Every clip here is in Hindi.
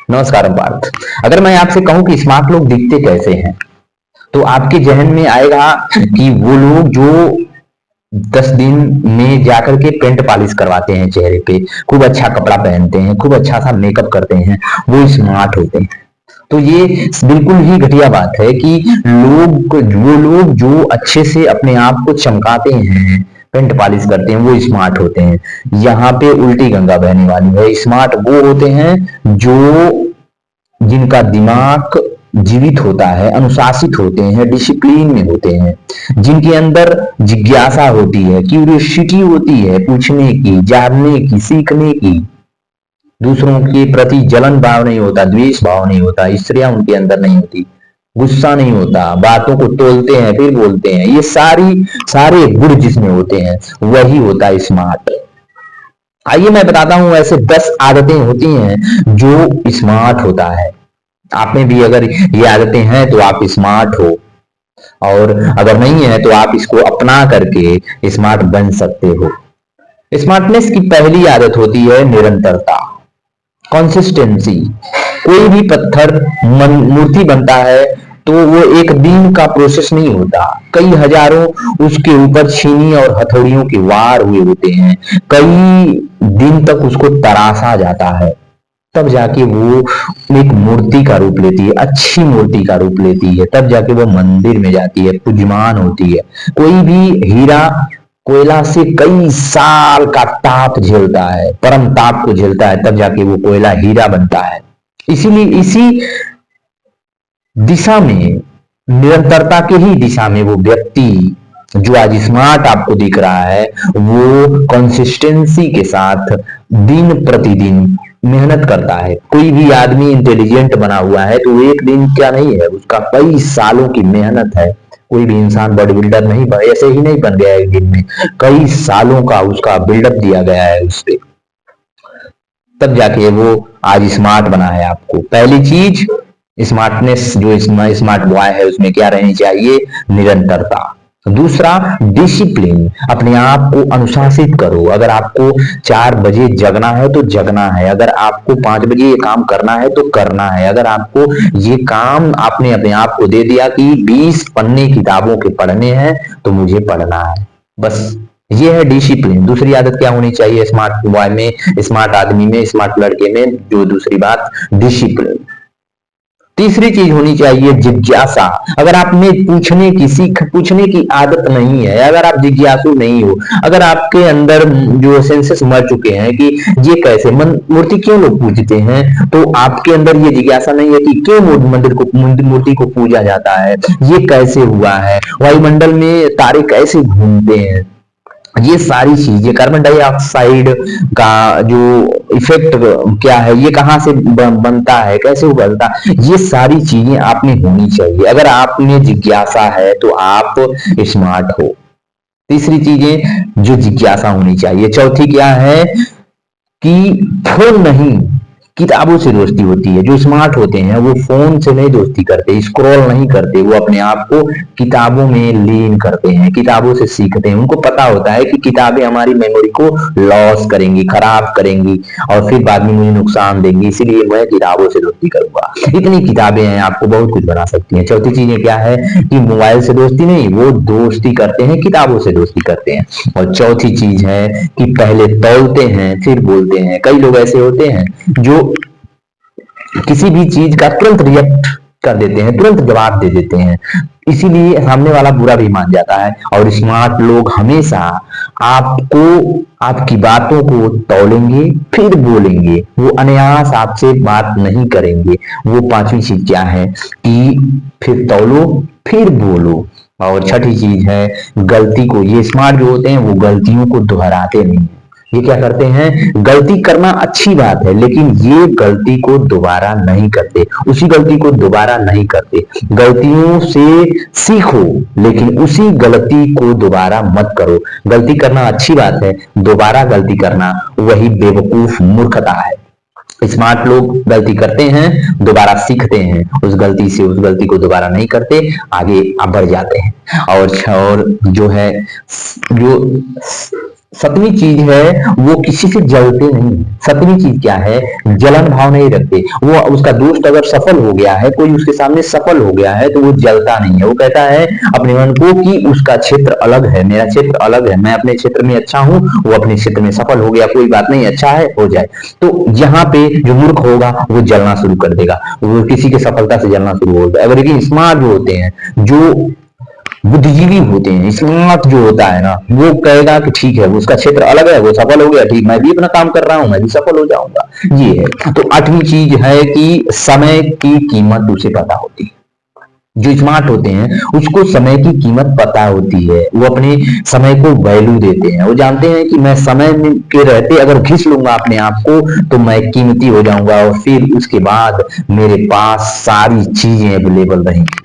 नमस्कार पार्थ। अगर मैं आपसे कहूं कि स्मार्ट लोग दिखते कैसे हैं, तो आपके जहन में आएगा कि वो लोग जो 10 दिन में जाकर के पेंट पॉलिश करवाते हैं चेहरे पे, खूब अच्छा कपड़ा पहनते हैं, खूब अच्छा सा मेकअप करते हैं, वो स्मार्ट होते हैं। तो ये बिल्कुल ही घटिया बात है कि वो लोग जो अच्छे से अपने आप को चमकाते हैं, पेंट पॉलिश करते हैं, वो स्मार्ट होते हैं। यहाँ पे उल्टी गंगा बहने वाली है। स्मार्ट वो होते हैं जो जिनका दिमाग जीवित होता है, अनुशासित होते हैं, डिसिप्लिन में होते हैं, जिनके अंदर जिज्ञासा होती है, क्यूरियोसिटी होती है, पूछने की, जानने की, सीखने की, दूसरों के प्रति जलन भाव नहीं होता, द्वेष भाव नहीं होता, ईर्ष्या उनके अंदर नहीं होती, गुस्सा नहीं होता, बातों को तोलते हैं फिर बोलते हैं। ये सारे गुण जिसमें होते हैं वही होता है स्मार्ट। आइए मैं बताता हूं ऐसे 10 आदतें होती हैं जो स्मार्ट होता है। आप में भी अगर ये आदतें हैं तो आप स्मार्ट हो, और अगर नहीं है तो आप इसको अपना करके स्मार्ट बन सकते हो। स्मार्टनेस की पहली आदत होती है निरंतरता, कंसिस्टेंसी। कोई भी पत्थर मूर्ति बनता है तो वो एक दिन का प्रोसेस नहीं होता, कई हजारों उसके ऊपर छीनी और हथौड़ियों के वार हुए होते हैं, कई दिन तक उसको तराशा जाता है, तब जाके वो एक मूर्ति का रूप लेती है, अच्छी मूर्ति का रूप लेती है, तब जाके वो मंदिर में जाती है, पूज्यमान होती है। कोई भी हीरा कोयला से कई साल का ताप झेलता है, परम ताप को झेलता है, तब जाके वो कोयला हीरा बनता है। इसीलिए इसी दिशा में, निरंतरता के ही दिशा में वो व्यक्ति जो आज स्मार्ट आपको दिख रहा है, वो कंसिस्टेंसी के साथ दिन प्रतिदिन मेहनत करता है। कोई भी आदमी इंटेलिजेंट बना हुआ है तो एक दिन क्या नहीं है, उसका कई सालों की मेहनत है। कोई भी इंसान बॉडी बिल्डर नहीं ऐसे ही नहीं बन गया एक दिन में, कई सालों का उसका बिल्डअप दिया गया है उससे, तब जाके वो आज स्मार्ट बना है। आपको पहली चीज स्मार्टनेस, जो स्मार्ट बॉय है उसमें क्या रहनी चाहिए, निरंतरता। दूसरा डिसिप्लिन, अपने आप को अनुशासित करो। अगर आपको 4 बजे जगना है तो जगना है, अगर आपको 5 बजे ये काम करना है तो करना है, अगर आपको ये काम आपने अपने आप को दे दिया कि 20 पन्ने किताबों के पढ़ने हैं तो मुझे पढ़ना है, बस ये है डिसिप्लिन। दूसरी आदत क्या होनी चाहिए स्मार्ट बॉय में, स्मार्ट आदमी में, स्मार्ट लड़के में, जो दूसरी बात डिसिप्लिन। तीसरी चीज होनी चाहिए जिज्ञासा। अगर आप में पूछने की आदत नहीं है, अगर आप जिज्ञासु नहीं हो, अगर आपके अंदर जो सेंसेस मर चुके हैं कि ये कैसे मूर्ति क्यों लोग पूजते हैं, तो आपके अंदर ये जिज्ञासा नहीं है कि क्यों मूर्ति को पूजा जाता है, ये कैसे हुआ है, वायुमंडल में तारे कैसे घूमते हैं, ये सारी चीजें, कार्बन डाइऑक्साइड का जो इफेक्ट क्या है, ये कहाँ से बनता है, कैसे उबलता, ये सारी चीजें आप में होनी चाहिए। अगर आप में जिज्ञासा है तो आप स्मार्ट हो। तीसरी चीजें जो जिज्ञासा होनी चाहिए। चौथी क्या है कि फोन नहीं, किताबों से दोस्ती होती है। जो स्मार्ट होते हैं वो फोन से नहीं दोस्ती करते, स्क्रॉल नहीं करते, वो अपने आप को किताबों में लीन करते हैं, किताबों से सीखते हैं। उनको पता होता है कि किताबें हमारी मेमोरी को लॉस करेंगी, खराब करेंगी और फिर बाद में मुझे नुकसान देंगी, इसीलिए मैं किताबों से दोस्ती करूंगा। इतनी किताबें हैं, आपको बहुत कुछ बना सकती हैं। चौथी चीजें क्या है कि मोबाइल से दोस्ती नहीं, वो दोस्ती करते हैं, किताबों से दोस्ती करते हैं। और चौथी चीज है कि पहले तौलते हैं फिर बोलते हैं। कई लोग ऐसे होते हैं जो किसी भी चीज का तुरंत रिएक्ट कर देते हैं, तुरंत जवाब दे देते हैं, इसीलिए सामने वाला बुरा भी मान जाता है। और स्मार्ट लोग हमेशा आपको, आपकी बातों को तौलेंगे फिर बोलेंगे, वो अनायास आपसे बात नहीं करेंगे। वो पांचवी चीज क्या है कि फिर तौलो फिर बोलो। और छठी चीज है गलती को, ये स्मार्ट जो होते हैं वो गलतियों को दोहराते नहीं। ये क्या करते हैं, गलती करना अच्छी बात है लेकिन ये गलती को दोबारा नहीं करते, उसी गलती को दोबारा नहीं करते। गलतियों से सीखो लेकिन उसी गलती को दोबारा मत करो। गलती करना अच्छी बात है, दोबारा गलती करना वही बेवकूफ मूर्खता है। स्मार्ट लोग गलती करते हैं, दोबारा सीखते हैं, उस गलती से उस गलती को दोबारा नहीं करते, आगे बढ़ जाते हैं। और जो है, जो सातवीं चीज है वो किसी से जलते नहीं। सातवीं चीज क्या है, जलन भाव नहीं रखते। वो उसका दोस्त अगर सफल हो गया है, कोई उसके सामने सफल हो गया है, तो वो जलता नहीं है। वो कहता है अपने मन को कि उसका क्षेत्र अलग है, मेरा क्षेत्र अलग है, मैं अपने क्षेत्र में अच्छा हूं, वो अपने क्षेत्र में सफल हो गया, कोई बात नहीं, अच्छा है हो जाए। तो यहाँ पे जो मूर्ख होगा वो जलना शुरू कर देगा, वो किसी की सफलता से जलना शुरू होगा। अगर लेकिन स्मार्ट जो होते हैं, जो बुद्धिजीवी होते हैं, स्मार्ट जो होता है ना, वो कहेगा कि ठीक है, वो उसका क्षेत्र अलग है, वो सफल हो गया, ठीक, मैं भी अपना काम कर रहा हूं, मैं भी सफल हो जाऊंगा। ये है। तो आठवीं चीज है कि समय की कीमत उसे पता होती है। जो स्मार्ट होते हैं उसको समय की कीमत पता होती है, वो अपने समय को वैल्यू देते हैं। वो जानते हैं कि मैं समय के रहते अगर घिस लूंगा अपने आप को तो मैं कीमती हो जाऊंगा, और फिर उसके बाद मेरे पास सारी चीजें अवेलेबल रहेंगी।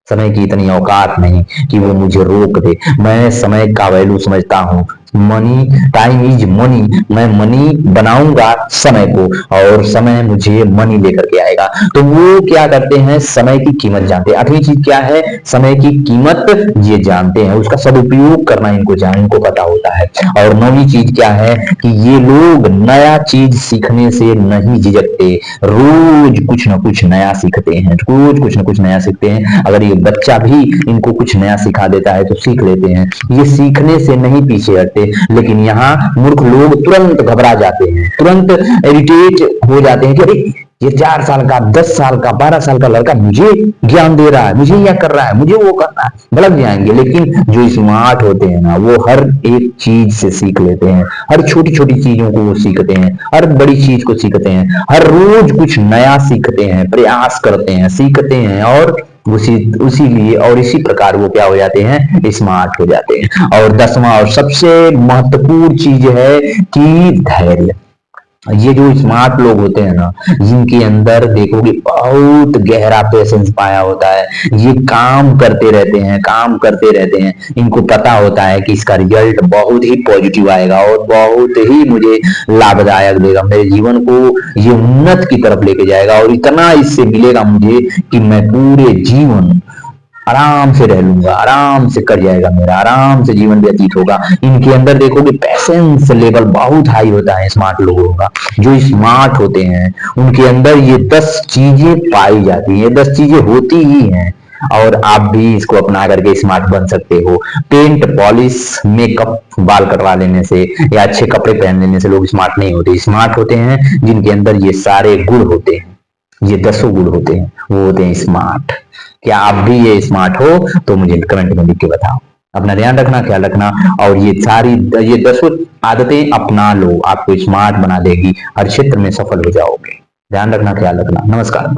समय की इतनी औकात नहीं कि वो मुझे रोक दे। मैं समय का वैल्यू समझता हूँ। Money, time is money. मैं मनी बनाऊंगा समय को, और समय मुझे मनी लेकर के आएगा। तो वो क्या करते हैं, समय की कीमत जानते हैं। आठवीं चीज क्या है, समय की कीमत ये जानते हैं, उसका सदुपयोग करना इनको पता होता है। और नौवीं चीज क्या है कि ये लोग नया चीज सीखने से नहीं झिझकते, रोज कुछ ना कुछ नया सीखते हैं, रोज कुछ ना कुछ नया सीखते हैं। अगर ये बच्चा भी इनको कुछ नया सिखा देता है तो सीख लेते हैं, ये सीखने से नहीं पीछे हटते। लेकिन यहाँ मूर्ख लोग तुरंत घबरा जाते हैं, तुरंत इरिटेट हो जाते हैं कि अरे ये 4 साल का, 10 साल का, 12 साल का लड़का मुझे ज्ञान दे रहा है, मुझे यह कर रहा है, मुझे वो करना है, भड़क जाएंगे। लेकिन जो स्मार्ट होते हैं ना, वो हर एक चीज से सीख लेते हैं, हर छोटी छोटी चीजों को वो सीखते हैं, हर बड़ी चीज को सीखते हैं, हर रोज कुछ नया सीखते हैं, प्रयास करते हैं, सीखते हैं, और उसी लिए और इसी प्रकार वो क्या हो जाते हैं, स्मार्ट हो जाते हैं। और 10वां और सबसे महत्वपूर्ण चीज है कि धैर्य। ये जो स्मार्ट लोग होते हैं ना, जिनके अंदर देखोगे बहुत गहरा पेशेंस पाया होता है, ये काम करते रहते हैं, काम करते रहते हैं। इनको पता होता है कि इसका रिजल्ट बहुत ही पॉजिटिव आएगा और बहुत ही मुझे लाभदायक देगा, मेरे जीवन को ये उन्नत की तरफ लेके जाएगा, और इतना इससे मिलेगा मुझे कि मैं पूरे जीवन आराम से रह लूंगा, आराम से कट जाएगा मेरा, आराम से जीवन व्यतीत होगा। इनके अंदर देखोगे पेशेंस लेवल बहुत हाई होता है स्मार्ट लोगों का। जो स्मार्ट होते हैं उनके अंदर ये 10 चीजें पाई जाती हैं, 10 चीजें होती ही हैं, और आप भी इसको अपना करके स्मार्ट बन सकते हो। पेंट, पॉलिश, मेकअप, बाल कटवा लेने से या अच्छे कपड़े पहन लेने से लोग स्मार्ट नहीं होते। स्मार्ट होते हैं जिनके अंदर ये सारे गुण होते हैं, ये 10 गुण होते हैं, वो होते हैं स्मार्ट। क्या आप भी ये स्मार्ट हो तो मुझे कमेंट में लिख के बताओ। अपना ध्यान रखना, ख्याल रखना, और ये 10 आदतें अपना लो, आपको स्मार्ट बना देगी, हर क्षेत्र में सफल हो जाओगे। ध्यान रखना, ख्याल रखना। नमस्कार।